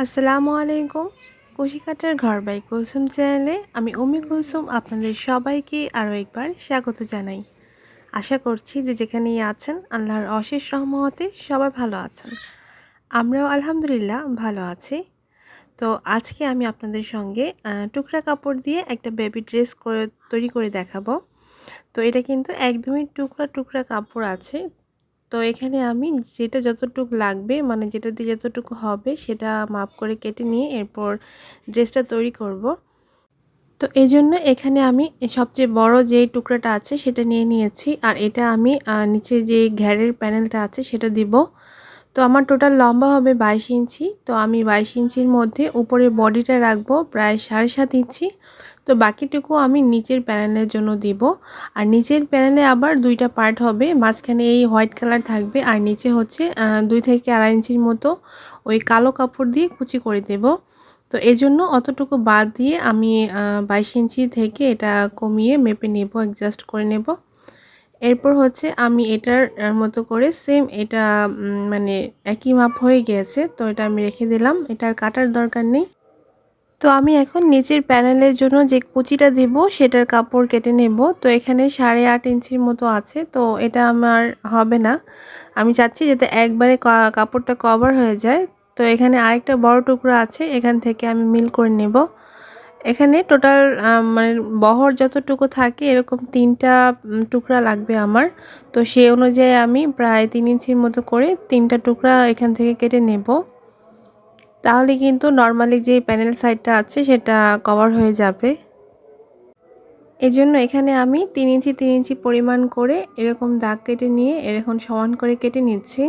আসসালামু আলাইকুম। কুশিকাটার ঘর বাই কুলসুম চ্যানেলে আমি উম্মি কুলসুম আপনাদের সবাইকে আরও একবার স্বাগত জানাই। আশা করছি যে যেখানেই আছেন আল্লাহর অশেষ রহমতে সবাই ভালো আছেন। আমরাও আলহামদুলিল্লাহ ভালো আছি। তো আজকে আমি আপনাদের সঙ্গে টুকরা কাপড় দিয়ে একটা বেবি ড্রেস তৈরি করে দেখাবো। তো এটা কিন্তু একদমই টুকরা টুকরা কাপড় আছে। তো এখানে আমি যেটা যতটুকু লাগবে মানে যেটা দিয়ে যতটুকু হবে সেটা মাপ করে কেটে নিয়ে এরপর ড্রেসটা তৈরি করব। তো এই জন্য এখানে আমি সবচেয়ে বড় যে টুকরাটা আছে সেটা নিয়ে নিয়েছি, আর এটা আমি নিচে যে ঘেরের প্যানেলটা আছে সেটা দিব। তো আমার টোটাল লম্বা হবে 22 ইঞ্চি। তো আমি 22 ইঞ্চির মধ্যে উপরে বডিটা রাখবো প্রায় 7.5 ইঞ্চি। তো বাকিটুকু আমি নিচের প্যানেলের জন্য দিব। আর নিচের প্যানেলে আবার দুইটা পার্ট হবে, মাঝখানে এই হোয়াইট কালার থাকবে আর নিচে হচ্ছে 2 থেকে 2.5 ইঞ্চির মতো ওই কালো কাপড় দিয়ে কুচি করে দেব। তো এজন্য অতটুকু বাদ দিয়ে আমি 22 ইঞ্চি থেকে এটা কমিয়ে মেপে নেব, অ্যাডজাস্ট করে নেব। এরপর হচ্ছে আমি এটার মতো করে সেম এটা মানে একই মাপ হয়ে গিয়েছে, তো এটা আমি রেখে দিলাম, এটার কাটার দরকার নেই। তো আমি এখন নিচের প্যানেলের জন্য যে কুচিটা দিব সেটার কাপড় কেটে নেব। তো এখানে 8.5 ইঞ্চির মতো আছে, তো এটা আমার হবে না। আমি চাচ্ছি যাতে একবারে কাপড়টা কভার হয়ে যায়। তো এখানে আরেকটা বড় টুকরা আছে, এখান থেকে আমি মিল করে নেব। এখানে টোটাল মানে বহর যতটুকু থাকে এরকম 3টা টুকরা লাগবে আমার। তো সেই অনুযায়ী আমি প্রায় 3 ইঞ্চির মতো করে 3টা টুকরা এখান থেকে কেটে নেব। তাহলে কিন্তু নর্মালি যে প্যানেল সাইডটা আছে সেটা কভার হয়ে যাবে। এজন্য এখানে আমি 3 ইঞ্চি 3 ইঞ্চি পরিমাণ করে এরকম দাগ কেটে নিয়ে এরকম সমান করে কেটে নিচ্ছি।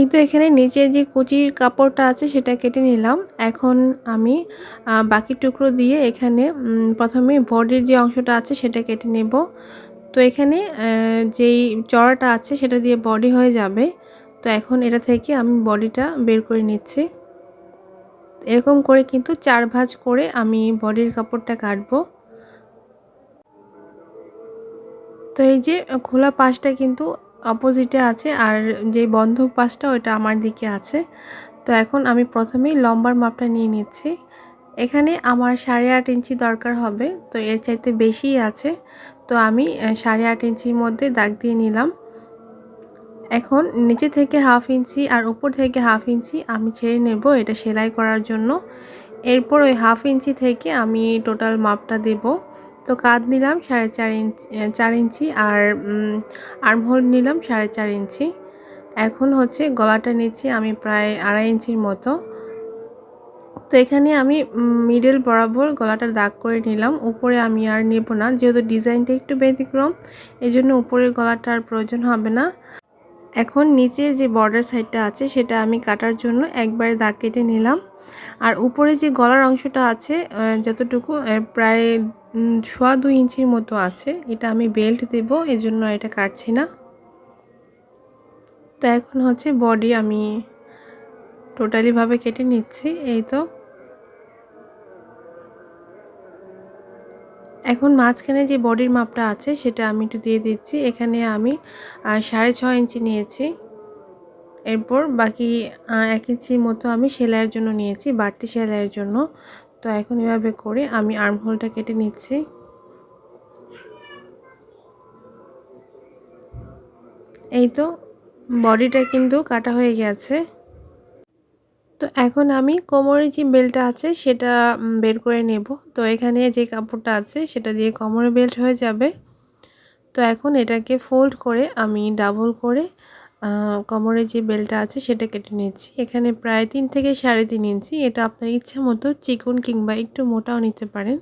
এই তো এখানে নিচের যে কুচির কাপড়টা আছে সেটা কেটে নিলাম। এখন আমি বাকি টুকরো দিয়ে এখানে প্রথমে বডির যে অংশটা আছে সেটা কেটে নেব। তো এখানে যেই চড়াটা আছে সেটা দিয়ে বডি হয়ে যাবে। তো এখন এটা থেকে আমি বডিটা বের করে নিচ্ছি। এরকম করে কিন্তু 4 ভাঁজ করে আমি বডির কাপড়টা কাটবো। তো এই যে খোলা পাশটা কিন্তু অপোজিটে আছে, আর যে বন্ধ পাশটা ওটা আমার দিকে আছে। তো এখন আমি প্রথমেই লম্বার মাপটা নিয়ে নিচ্ছি। এখানে আমার 8.5 ইঞ্চি দরকার হবে, তো এর চাইতে বেশিই আছে। তো আমি 8.5 ইঞ্চির মধ্যে দাগ দিয়ে নিলাম। এখন নিচে থেকে 1/2 ইঞ্চি আর উপর থেকে 1/2 ইঞ্চি আমি ছেড়ে নেব এটা সেলাই করার জন্য। এরপর ওই 1/2 ইঞ্চি থেকে আমি টোটাল মাপটা দেব। তো কাঁধ নিলাম 4.5 ইঞ্চি 4 ইঞ্চি, আর আর্মহোল নিলাম 4.5 ইঞ্চি। এখন হচ্ছে গলাটা নিচ্ছি আমি প্রায় 2.5 ইঞ্চির মতো। তো এখানে আমি মিডল বরাবর গলাটা দাগ করে নিলাম। উপরে আমি আর নেব না, যেহেতু ডিজাইনটা একটু ব্যতিক্রম এজন্য উপরের গলাটা আর প্রয়োজন হবে না। এখন নিচের যে বর্ডার সাইডটা আছে সেটা আমি কাটার জন্য একবারে দাগ কেটে নিলাম। আর উপরে যে গলার অংশটা আছে যতটুকু প্রায় 2.25 ইঞ্চির মতো আছে, এটা আমি বেল্ট দেব, এজন্য এটা কাটছি না। তো এখন হচ্ছে বডি আমি টোটালি ভাবে কেটে নিচ্ছি। এই তো এখন মাঝখানে যে বডির মাপটা আছে সেটা আমি একটু দিয়ে দিচ্ছি। এখানে আমি 6.5 ইঞ্চি নিয়েছি। এরপর বাকি 1 ইঞ্চির মতো আমি সেলাইয়ের জন্য নিয়েছি, বাড়তি সেলাইয়ের জন্য। তো এখন এভাবে করে আমি আর্মহোলটা কেটে নিচ্ছি। এই তো বডিটা কিন্তু কাটা হয়ে গেছে। তো এখন আমি কোমরের যে বেল্টটা আছে সেটা বের করে নেব। তো এখানে যে কাপড়টা আছে সেটা দিয়ে কোমরের বেল্ট হয়ে যাবে। তো এখন এটাকে ফোল্ড করে আমি ডাবল করে কোমরে যে বেল্টটা আছে সেটা কেটে নিচ্ছি। এখানে প্রায় 3 থেকে 3.5 ইঞ্চি, এটা আপনার ইচ্ছা মতো চিকন কিংবা একটু মোটাও নিতে পারেন।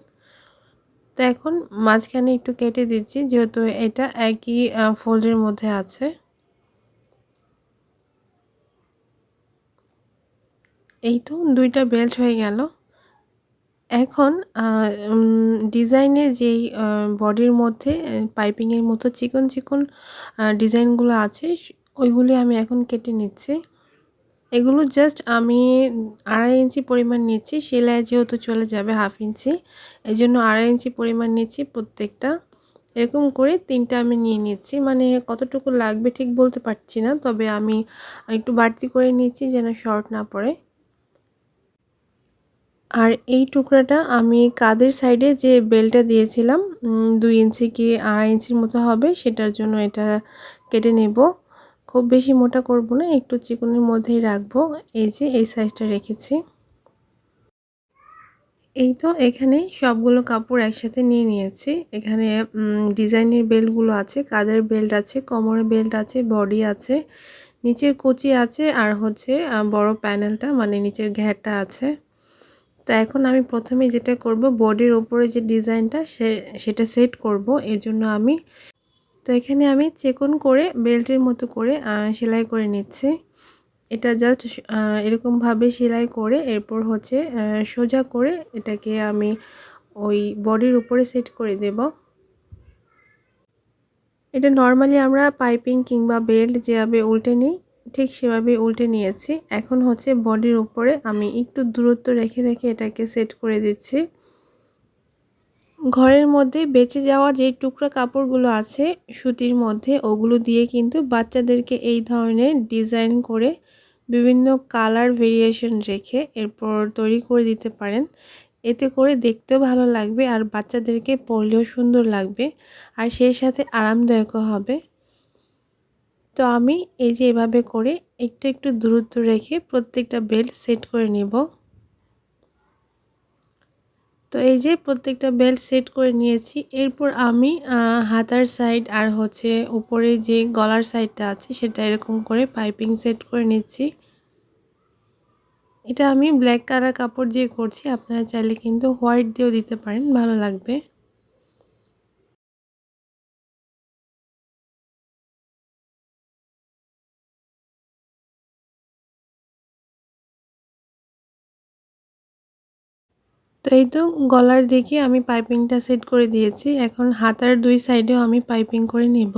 তো এখন মাঝখানে একটু কেটে দিচ্ছি, যেহেতু এটা একই ফোল্ডের মধ্যে আছে। এই তো 2টা বেল্ট হয়ে গেল। এখন ডিজাইনের যেই বডির মধ্যে পাইপিংয়ের মতো চিকন চিকন ডিজাইনগুলো আছে ওইগুলি আমি এখন কেটে নিচ্ছি। এগুলো জাস্ট আমি 2.5 ইঞ্চি পরিমাণ নিচ্ছি, সেলাই যেহেতু চলে যাবে 1/2 ইঞ্চি, এজন্য 2.5 ইঞ্চি পরিমাণ নিচ্ছি প্রত্যেকটা। এরকম করে 3টা আমি নিয়ে নিচ্ছি। মানে কতটুকু লাগবে ঠিক বলতে পারছি না, তবে আমি একটু বাড়তি করে নিচ্ছি যেন শর্ট না পড়ে। আর এই টুকরাটা আমি কাঁধের সাইডে যে বেল্টটা দিয়েছিলাম 2 ইঞ্চি কি 2.5 ইঞ্চির মতো হবে, সেটার জন্য এটা কেটে নেব। খুব বেশি মোটা করব না, একটু চিকনের মধ্যেই রাখবো। এই যে এই সাইজটা রেখেছি। এই তো এখানে সবগুলো কাপড় একসাথে নিয়ে নিয়েছি। এখানে ডিজাইনের বেল্টগুলো আছে, কাঁধের বেল্ট আছে, কোমরের বেল্ট আছে, বডি আছে, নিচের কুচি আছে, আর হচ্ছে বড় প্যানেলটা মানে নিচের ঘেরটা আছে। তো এখন আমি প্রথমে যেটা করব, বডির উপরে যে ডিজাইনটা সেটা সেট করব। এর জন্য তো এখানে আমি চিকন করে বেল্টের মতো করে সেলাই করে নিচ্ছি। এটা জাস্ট এরকমভাবে সেলাই করে এরপর হচ্ছে সোজা করে এটাকে আমি ওই বডির উপরে সেট করে দেব। এটা নর্মালি আমরা পাইপিং কিংবা বেল্ট যেভাবে উল্টে নিই ঠিক সেভাবে উল্টে নিয়েছি। এখন হচ্ছে বডির উপরে আমি একটু দূরত্ব রেখে রেখে এটাকে সেট করে দিচ্ছি। ঘরের মধ্যে বেঁচে যাওয়া যে টুকরা কাপড়গুলো আছে সুতির মধ্যে, ওগুলো দিয়ে কিন্তু বাচ্চাদেরকে এই ধরনের ডিজাইন করে বিভিন্ন কালার ভেরিয়েশন রেখে এরপর তৈরি করে দিতে পারেন। এতে করে দেখতেও ভালো লাগবে আর বাচ্চাদেরকে পরলেও সুন্দর লাগবে, আর সেই সাথে আরামদায়কও হবে। তো আমি এই যে এভাবে করে একটু একটু দূরত্ব রেখে প্রত্যেকটা বেল্ট সেট করে নেব। তো এই যে প্রত্যেকটা বেল্ট সেট করে নিয়েছি। এরপর আমি হাতার সাইড আর হচ্ছে উপরে যে গলার সাইডটা আছে সেটা এরকম করে পাইপিং সেট করে নিচ্ছি। এটা আমি ব্ল্যাক কালার কাপড় দিয়ে করছি, আপনারা চাইলে কিন্তু হোয়াইট দিয়েও দিতে পারেন, ভালো লাগবে। তো এই তো গলার দিকে আমি পাইপিংটা সেট করে দিয়েছি। এখন হাতার দুই সাইডেও আমি পাইপিং করে নেব।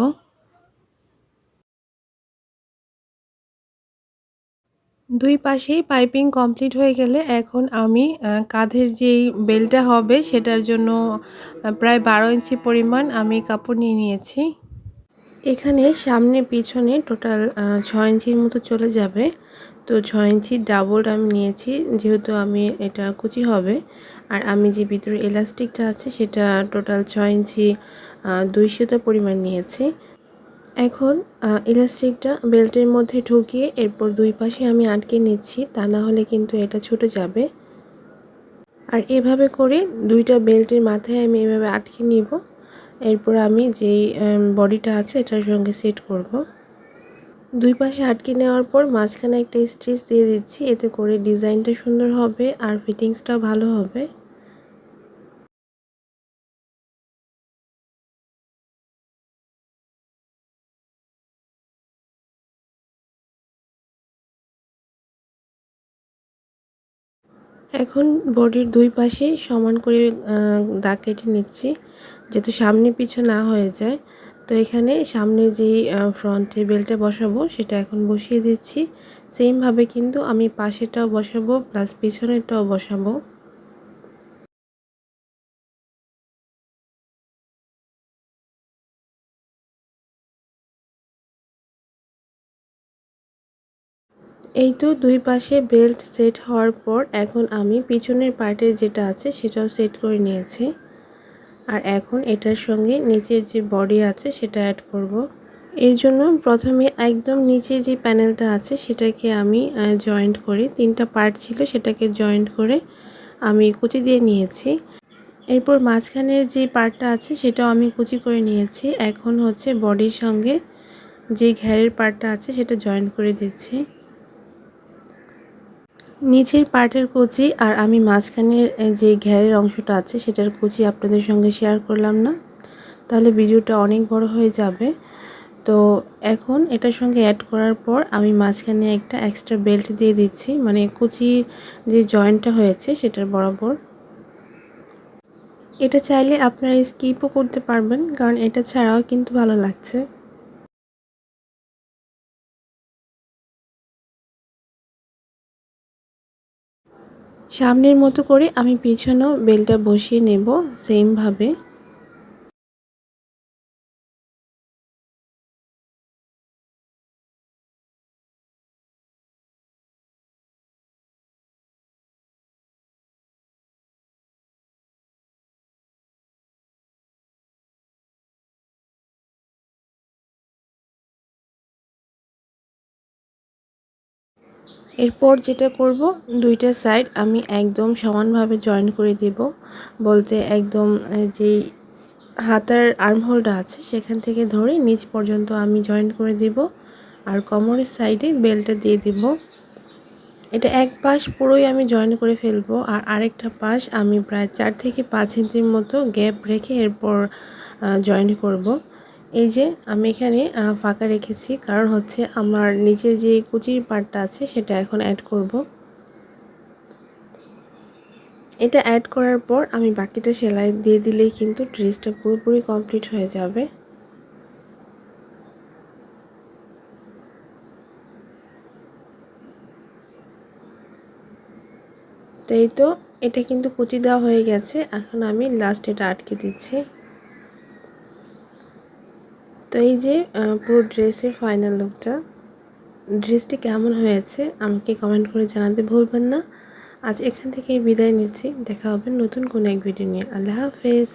দুই পাশেই পাইপিং কমপ্লিট হয়ে গেলে এখন আমি কাঁধের যেই বেল্টটা হবে সেটার জন্য প্রায় 12 ইঞ্চি পরিমাণ আমি কাপড় নিয়ে নিয়েছি। এখানে সামনে পিছনে টোটাল 6 ইঞ্চির মতো চলে যাবে। তো 6 ইঞ্চি ডাবল আমি নিয়েছি, যেহেতু আমি এটা কুচি হবে। আর আমি যে ভিতরে এলাস্টিকটা আছে সেটা টোটাল 6 ইঞ্চি 2 সুতা পরিমাণ নিয়েছি। এখন ইলাস্টিকটা বেল্টের মধ্যে ঢুকিয়ে এরপর দুই পাশে আমি আটকে নিচ্ছি, তা না হলে কিন্তু এটা ছুটে যাবে। আর এভাবে করে দুইটা বেল্টের মাথায় আমি এভাবে আটকে নিব। এরপর আমি যেই বডিটা আছে এটার সঙ্গে সেট করব। দুই পাশে আটকে নেওয়ার পর মাঝখানে একটা স্টিচ দিয়ে দিচ্ছি, এতে করে ডিজাইনটা সুন্দর হবে আর ফিটিংসটাও ভালো হবে। এখন বডির দুই পাশে সমান করে দাগ কেটে নিচ্ছি, যাতে সামনে পিছু না হয়ে যায়। তো এখানে সামনে যেই ফ্রন্টে বেল্টটা বসাবো সেটা এখন বসিয়ে দিচ্ছি। সেমভাবে কিন্তু আমি পাশেরটাও বসাবো প্লাস পিছনেরটাও বসাবো। এই তো দুই পাশে বেল্ট সেট হওয়ার পর এখন আমি পিছনের পার্টের যেটা আছে সেটাও সেট করে নিয়েছি। আর এখন এটার সঙ্গে নিচের যে বডি আছে সেটা অ্যাড করব। এর জন্য প্রথমে একদম নিচের যে প্যানেলটা আছে সেটাকে আমি জয়েন্ট করে, 3টা পার্ট ছিল সেটাকে জয়েন্ট করে আমি কুচি দিয়ে নিয়েছি। এরপর মাঝখানের যে পার্টটা আছে সেটাও আমি কুচি করে নিয়েছি। এখন হচ্ছে বডির সঙ্গে যে ঘেরের পার্টটা আছে সেটা জয়েন্ট করে দিচ্ছি। নিচের পার্টের কুচি আর আমি মাঝখানের যে ঘেরের অংশটা আছে সেটার কুচি আপনাদের সঙ্গে শেয়ার করলাম না, তাহলে ভিডিওটা অনেক বড় হয়ে যাবে। তো এখন এটার সঙ্গে অ্যাড করার পর আমি মাঝখানে একটা এক্সট্রা বেল্ট দিয়ে দিচ্ছি, মানে কুচির যে জয়েন্টটা হয়েছে সেটার বরাবর। এটা চাইলে আপনারা স্কিপও করতে পারবেন, কারণ এটা ছাড়াও কিন্তু ভালো লাগছে। সামনের মতো করে আমি পিছনেও বেলটা বসিয়ে নেব সেমভাবে। এরপর যেটা করব, দুইটা সাইড আমি একদম সমানভাবে জয়েন করে দেব। বলতে একদম যেই হাতার আর্মহোলটা আছে সেখান থেকে ধরে নিচ পর্যন্ত আমি জয়েন করে দেব। আর কোমরের সাইডে বেল্টটা দিয়ে দিব। এটা এক পাশ পুরোই আমি জয়েন করে ফেলবো, আর আরেকটা পাশ আমি প্রায় 4 থেকে 5 ইঞ্চির মতো গ্যাপ রেখে এরপর জয়েন করব। এই যে আমি এখানে ফাঁকা রেখেছি, কারণ হচ্ছে আমার নিচের যে কুচির পার্টটা আছে সেটা এখন অ্যাড করব। এটা অ্যাড করার পর আমি বাকিটা সেলাই দিয়ে দিলেই কিন্তু ড্রেসটা পুরোপুরি কমপ্লিট হয়ে যাবে। তো এই তো, এটা কিন্তু কুচি দেওয়া হয়ে গেছে, এখন আমি লাস্ট এটা আটকে দিচ্ছি। তো এই যে পুরো ড্রেসের ফাইনাল লুকটা। ড্রেসটি কেমন হয়েছে আমাকে কমেন্ট করে জানাতে ভুলবেন না। আজ এখান থেকেই বিদায় নিচ্ছি, দেখা হবে নতুন কোনো এক ভিডিও নিয়ে। আল্লাহ হাফেজ।